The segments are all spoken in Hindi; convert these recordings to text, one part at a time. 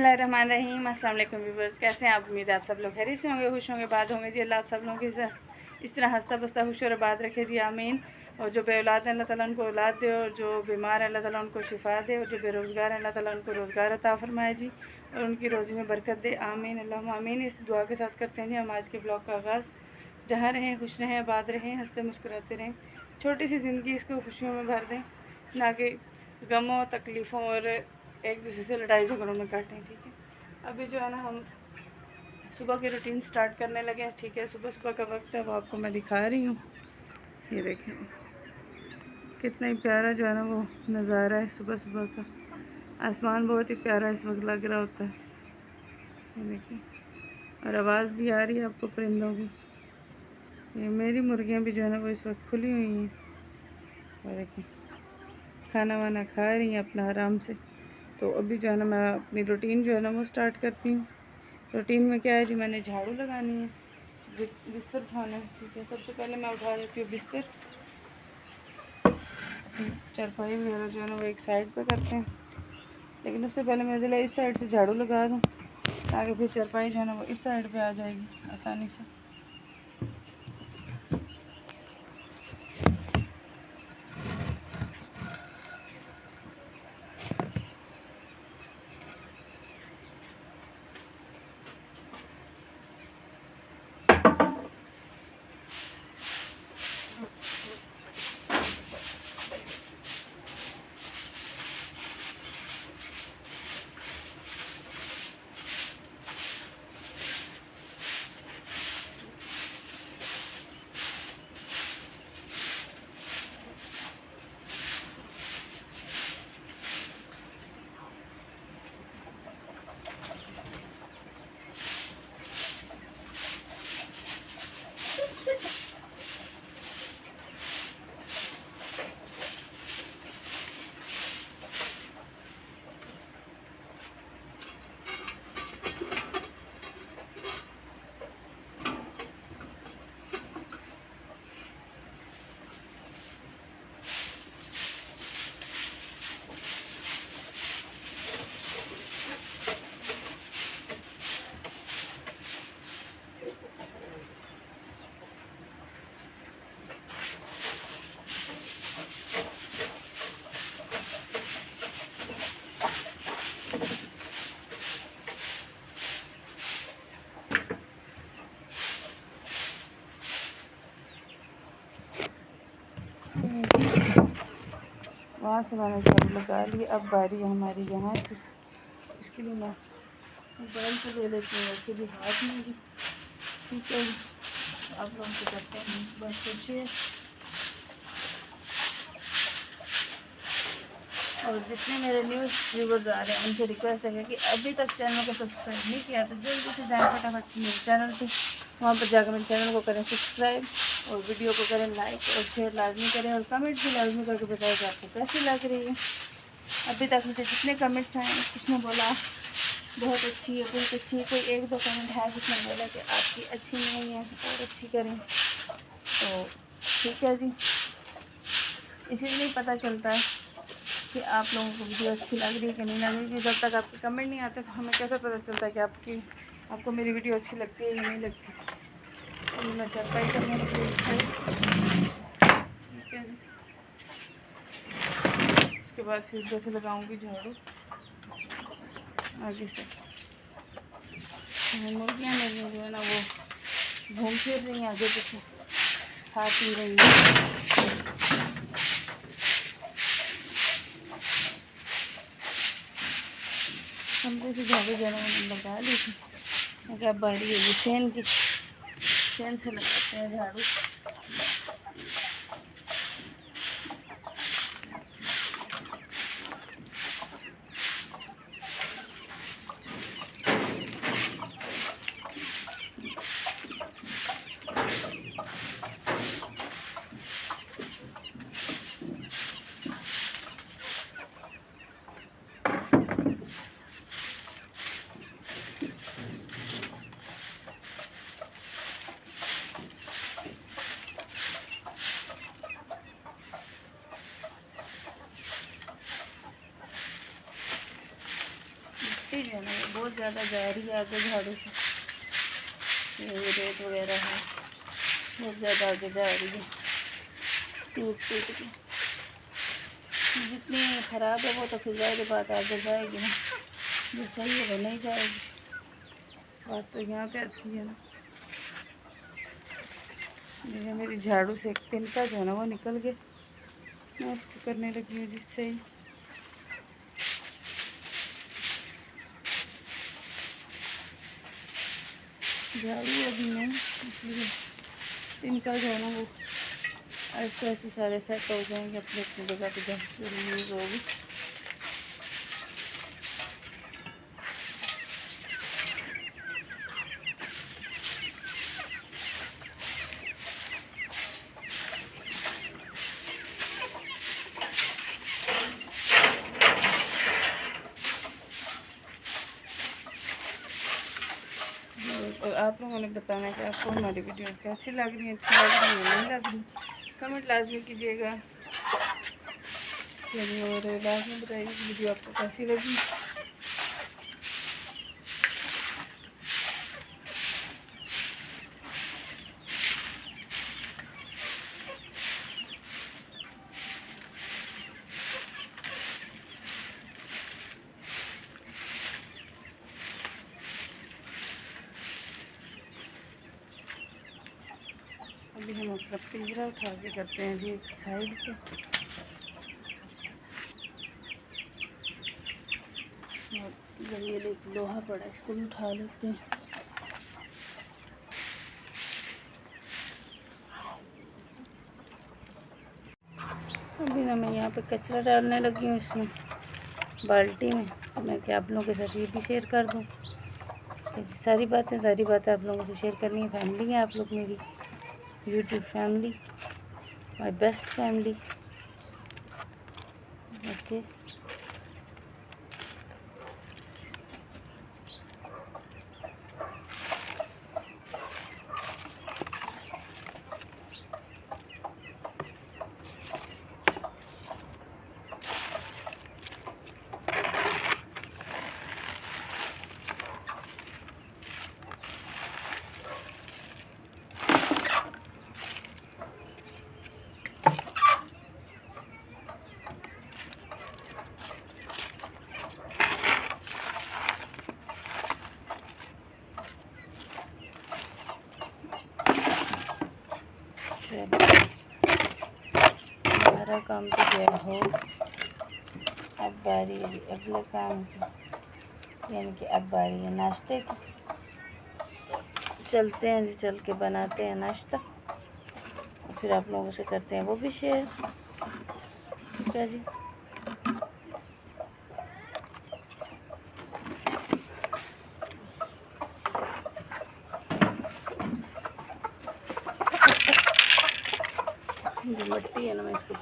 बिस्मिल्लाहिर्रहमानिर्रहीम। अस्सलाम वालेकुम व्यूअर्स, कैसे हैं आप? उम्मीद है आप सब लोग खैरियत से होंगे, खुश होंगे, बात होंगे जी। अल्लाह आप सब लोगों के इस तरह हंसता बसता खुश और आबाद रखे जी, आमीन। और जो बेऔलाद हैं अल्लाह ताला उनको औलाद दे, और जो बीमार है अल्लाह ताला उनको शिफा दे, और जो बेरोज़गार है अल्लाह ताला उनको रोज़गार अता फरमाए जी, और उनकी रोज़ी में बरकत दे, आमीन अल्लाहुम्मा आमीन। इस दुआ के साथ करते हैं जी हम आज के ब्लॉग का आगाज़। जहाँ रहें खुश रहें, आबाद रहें, हंसते मुस्कुराते रहें, छोटी सी ज़िंदगी इसको खुशियों में भर दें, ना कि गमों तकलीफ़ों और एक दूसरे से लड़ाई झगड़ों में काटें। ठीक है, अभी जो है ना हम सुबह की रूटीन स्टार्ट करने लगे हैं। ठीक है, सुबह सुबह का वक्त है, वो आपको मैं दिखा रही हूँ। ये देखें कितना ही प्यारा जो है ना वो नज़ारा है सुबह सुबह का। आसमान बहुत ही प्यारा इस वक्त लग रहा होता है। ये देखें, और आवाज़ भी आ रही है आपको परिंदों की। ये मेरी मुर्गियाँ भी जो है ना वो इस वक्त खुली हुई हैं, और देखें खाना वाना खा रही हैं अपना आराम से। तो अभी जो है ना मैं अपनी रूटीन जो है ना वो स्टार्ट करती हूँ। रूटीन में क्या है जी, मैंने झाड़ू लगानी है, बिस्तर उठाना है। ठीक है, सबसे पहले मैं उठा देती हूँ बिस्तर, चारपाई वगैरह जो है ना वो एक साइड पे करते हैं, लेकिन उससे पहले मैं दिला इस साइड से झाड़ू लगा दूँ, ताकि फिर चारपाई जो है ना वो इस साइड पे आ जाएगी आसानी से। वहाँ से मैंने झाड़ू लगा ली। अब बारी है हमारी यहाँ की। इसके लिए मैं मोबाइल से ले लेती हूँ, वैसे भी हाथ में भी। ठीक है, आप लोगों को करते हैं बस शेयर। और जितने मेरे न्यूज़ व्यूवर्स आ रहे हैं उनसे रिक्वेस्ट है कि अभी तक चैनल को सब्सक्राइब नहीं किया तो जल्दी से जाएँ फटाफट मेरे चैनल पे, वहाँ पर जाकर मेरे चैनल को करें सब्सक्राइब, और वीडियो को करें लाइक और शेयर लाजमी करें, और कमेंट भी लाजमी करके बताएं कि आपको कैसी लग रही है। अभी तक मुझे जितने कमेंट्स आए किसने बोला बहुत अच्छी है, बहुत अच्छी है, कोई एक दो कमेंट है जिसने बोला कि आपकी अच्छी नहीं है और अच्छी करें, तो ठीक है जी। इसीलिए पता चलता है कि आप लोगों को वीडियो अच्छी लग रही है कि नहीं लग रही है। जब तक आपके कमेंट नहीं आते तो हमें कैसे पता चलता है कि आपको मेरी वीडियो अच्छी लगती है या नहीं लगती। तो मैं चारपाई करने लगी, ठीक है। उसके बाद फिर इधर से लगाऊंगी झाड़ू आगे से। मुर्गियाँ मेरी जो है ना वो घूम फिर रही हैं आगे पीछे, खा पी रही हैं। कमरे से झाड़ू जो है ना मैंने लगा ली थी, क्या बारी है फैन की, फैन से लगाते हैं झाड़ू। है ना बहुत ज़्यादा जा रही है आगे झाड़ू से, ये रेत वगैरह है बहुत ज़्यादा आगे जा रही है टूट के। जितनी ख़राब है वो तो फिर ज़ाहिर बात आगे जाएगी ना, जो सही है वो नहीं जाएगी। बात तो यहाँ पे आती है ना। ये मेरी झाड़ू से एक तिनका जो है ना वो निकल गया, मैं उसको करने लगी हूँ जिससे ही झाड़ू अभी नहीं, इसलिए तिनका जो है ना वो ऐसे ऐसे सारे सेट हो जाएंगे अपनी अपनी जगह पे जहाँ यूज़ होगी। और आप लोगों ने बताना है कि आपको हमारी वीडियोस कैसी लग रही हैं, अच्छी लग रही हैं नहीं लग रही, कमेंट लाजमी कीजिएगा। चलिए और लाजमी बताइए कि वीडियो आपको कैसी लगी। अभी हम अपना पिंजरा उठा के करते हैं जी एक साइड पे, और जब ये लोहा पड़ा इसको भी उठा लेते हैं। अभी ना मैं यहाँ पे कचरा डालने लगी हूँ इसमें बाल्टी में, तो मैं क्या आप लोगों के साथ ये भी शेयर कर दूँ। सारी बातें आप लोगों से शेयर करनी है। फैमिली है आप लोग मेरी, YouTube family, my best family. Okay हमारा काम तो गया हो, अब बारी है अगले काम की, यानी कि अब बारी है नाश्ते की। चलते हैं जी, चल के बनाते हैं नाश्ता, और फिर आप लोगों से करते हैं वो भी शेयर। ठीक है जी। जो मिट्टी है ना मैं इसको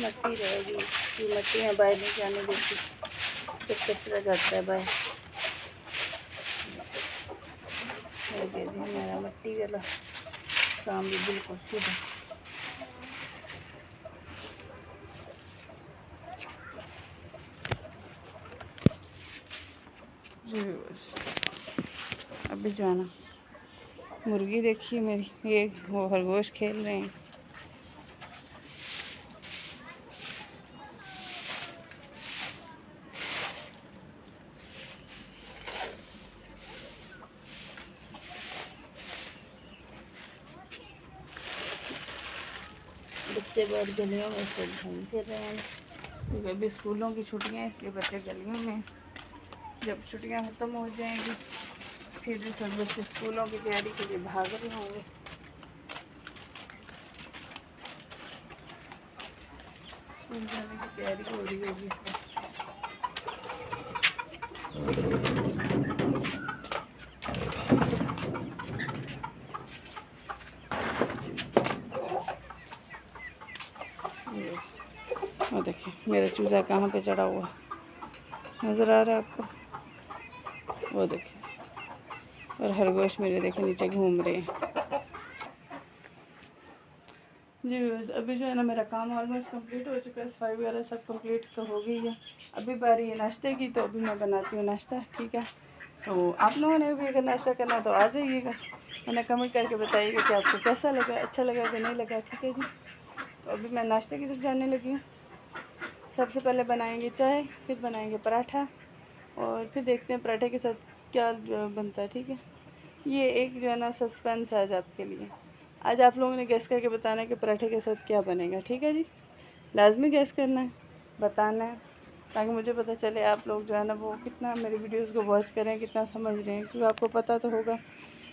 मट्टी रहेगी, ये मट्टी है बाहर नहीं जाने देती, सब कचरा जाता है बाहर। मेरा मट्टी वाला काम भी बिल्कुल सीधा। अभी जाना मुर्गी देखिए मेरी, ये वो खरगोश खेल रहे हैं। बच्चे बहुत गलियों में से घूम फिर रहे हैं, क्योंकि अभी स्कूलों की छुट्टियां हैं, इसलिए बच्चे गलियों में। जब छुट्टियां ख़त्म हो जाएंगी फिर भी सब बच्चे स्कूलों की तैयारी के लिए भाग रहे होंगे। स्कूल जाने की तैयारी हो रही होगी। और देखिए मेरा चूजा कहाँ पे चढ़ा हुआ नज़र आ रहा है आपको, वो देखिए। और खरगोश मेरे देखिए नीचे घूम रहे हैं। जी बस अभी जो है ना मेरा काम ऑलमोस्ट कंप्लीट हो चुका है, सफाई वगैरह सब कंप्लीट तो हो गई है। अभी बारी है नाश्ते की, तो अभी मैं बनाती हूँ नाश्ता, ठीक है। तो आप लोगों ने भी अगर नाश्ता करना तो आ जाइएगा, मैंने कमेंट करके बताइएगा कि आपको कैसा लगा, अच्छा लगा कि नहीं लगा, ठीक है जी। तो अभी मैं नाश्ते की तरफ जाने लगी हूँ। सबसे पहले बनाएंगे चाय, फिर बनाएंगे पराठा, और फिर देखते हैं पराठे के साथ क्या बनता है, ठीक है। ये एक जो है ना सस्पेंस है आज आपके लिए। आज आप लोगों ने गैस करके बताना है कि पराठे के साथ क्या बनेगा, ठीक है जी। लाजमी गैस करना है, बताना है, ताकि मुझे पता चले आप लोग जो है ना वो कितना मेरी वीडियोस को वॉच करें, कितना समझ रहे हैं। क्योंकि आपको पता तो होगा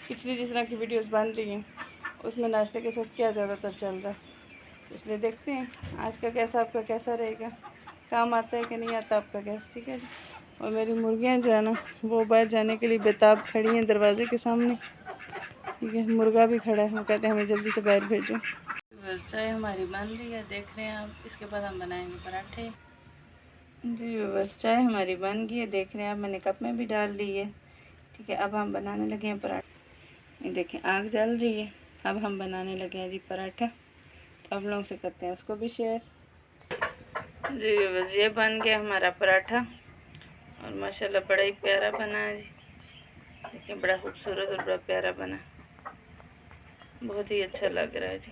पिछली जिस तरह की वीडियोस बन रही हैं उसमें नाश्ते के साथ क्या ज़्यादातर चल रहा है। इसलिए देखते हैं आज का गैस आपका कैसा रहेगा, काम आता है कि नहीं आता आपका गैस, ठीक है जी। और मेरी मुर्गियाँ जो है ना वो बाहर जाने के लिए बेताब खड़ी हैं दरवाजे के सामने, ठीक है। मुर्गा भी खड़ा है, वो कहते हैं हमें जल्दी से बाहर भेजो। बस चाय हमारी बन रही है, देख रहे हैं आप। इसके बाद हम बनाएंगे पराठे। जी बस चाय हमारी बन गई है, देख रहे हैं आप, मैंने कप में भी डाल ली है, ठीक है। अब हम बनाने लगे हैं पराठे। ये देखें आग जल रही है, अब हम बनाने लगे हैं जी पराठा। तो आप लोगों से करते हैं उसको भी शेयर। जी बस ये बन गया हमारा पराठा, और माशाल्लाह बड़ा ही प्यारा बना है जी। देखिए बड़ा खूबसूरत और बड़ा प्यारा बना, बहुत ही अच्छा लग रहा है जी।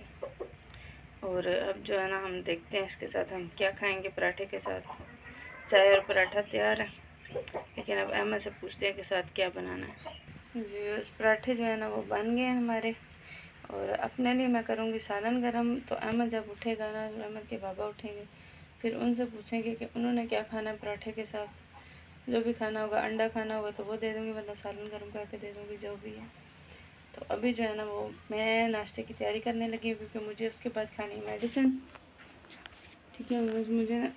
और अब जो है ना हम देखते हैं इसके साथ हम क्या खाएंगे पराठे के साथ। चाय और पराठा तैयार है, लेकिन अब अहमद से पूछते हैं कि साथ क्या बनाना है। जी उस पराठे जो है ना वो बन गए हमारे, और अपने लिए मैं करूँगी सालन गरम। तो अहमद जब उठेगा ना, अहमद के बाबा उठेंगे, फिर उनसे पूछेंगे कि उन्होंने क्या खाना है पराठे के साथ। जो भी खाना होगा, अंडा खाना होगा तो वो दे दूँगी, वरना सालन गरम करके दे दूँगी, जो भी है। तो अभी जो है ना वो मैं नाश्ते की तैयारी करने लगी हूँ, क्योंकि मुझे उसके बाद खानी है मेडिसिन, ठीक है। मुझे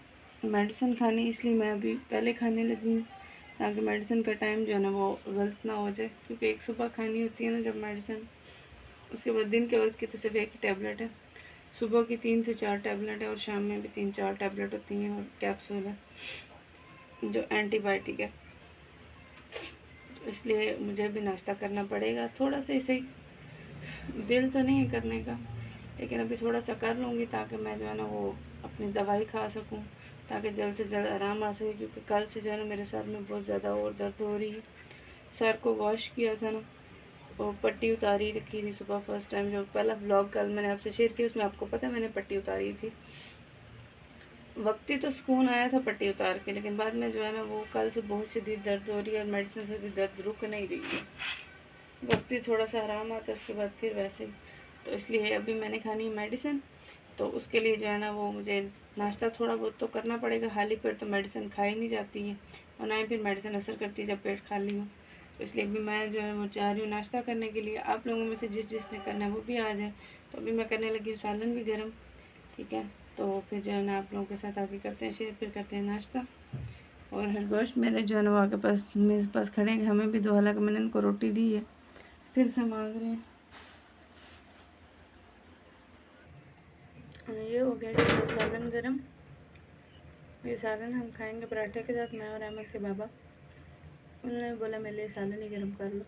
मेडिसिन खानी, इसलिए मैं अभी पहले खाने लगी हूँ, ताकि मेडिसिन का टाइम जो है ना वो गलत ना हो जाए। क्योंकि एक सुबह खानी होती है ना जब मेडिसिन, उसके बाद दिन के वक्त की तो सिर्फ एक ही टैबलेट है, सुबह की 3 से 4 टैबलेट है, और शाम में भी 3-4 टैबलेट होती हैं, और कैप्सूल है जो एंटीबायोटिक है। इसलिए मुझे भी नाश्ता करना पड़ेगा, थोड़ा सा इसे दिल तो नहीं है करने का, लेकिन अभी थोड़ा सा कर लूँगी, ताकि मैं जो है ना वो अपनी दवाई खा सकूँ, ताकि जल्द से जल्द आराम आ सके। क्योंकि कल से जो है ना मेरे सर में बहुत ज़्यादा और दर्द हो रही है। सर को वॉश किया था ना, और पट्टी उतारी रखी थी सुबह, फर्स्ट टाइम जो पहला व्लॉग कल मैंने आपसे शेयर किया उसमें आपको पता है मैंने पट्टी उतारी थी। वक्ती तो सुकून आया था पट्टी उतार के, लेकिन बाद में जो है ना वो कल से बहुत शदीद दर्द हो रही है, और मेडिसिन से भी दर्द रुक नहीं रही है। वक्ती थोड़ा सा आराम आता है, उसके बाद फिर वैसे ही। तो इसलिए अभी मैंने खानी है मेडिसिन, तो उसके लिए जो है ना वो मुझे नाश्ता थोड़ा बहुत तो करना पड़ेगा। खाली पेट तो मेडिसिन खाई नहीं जाती है, और ना ही फिर मेडिसिन असर करती है जब पेट खाली हो। तो इसलिए अभी मैं जो है वो चाह रही हूँ नाश्ता करने के लिए। आप लोगों में से जिसने करना है वो भी आ जाए। तो अभी मैं करने लगी हूँ सालन भी गर्म, ठीक है। तो फिर जो है ना आप लोगों के साथ आगे करते हैं शेयर, फिर करते हैं नाश्ता। और हरगोश मेरे जो है ना वो आगे पास मेरे पास खड़े हैं, हमें भी दो, हालांकि मैंने इनको रोटी दी है, फिर से मांग रहे हैं। ये हो गया जी सालन गरम। ये सालन हम खाएंगे पराठे के साथ, मैं और अहमद के बाबा। उन्होंने बोला मेरे लिए सालन ही गरम कर लो।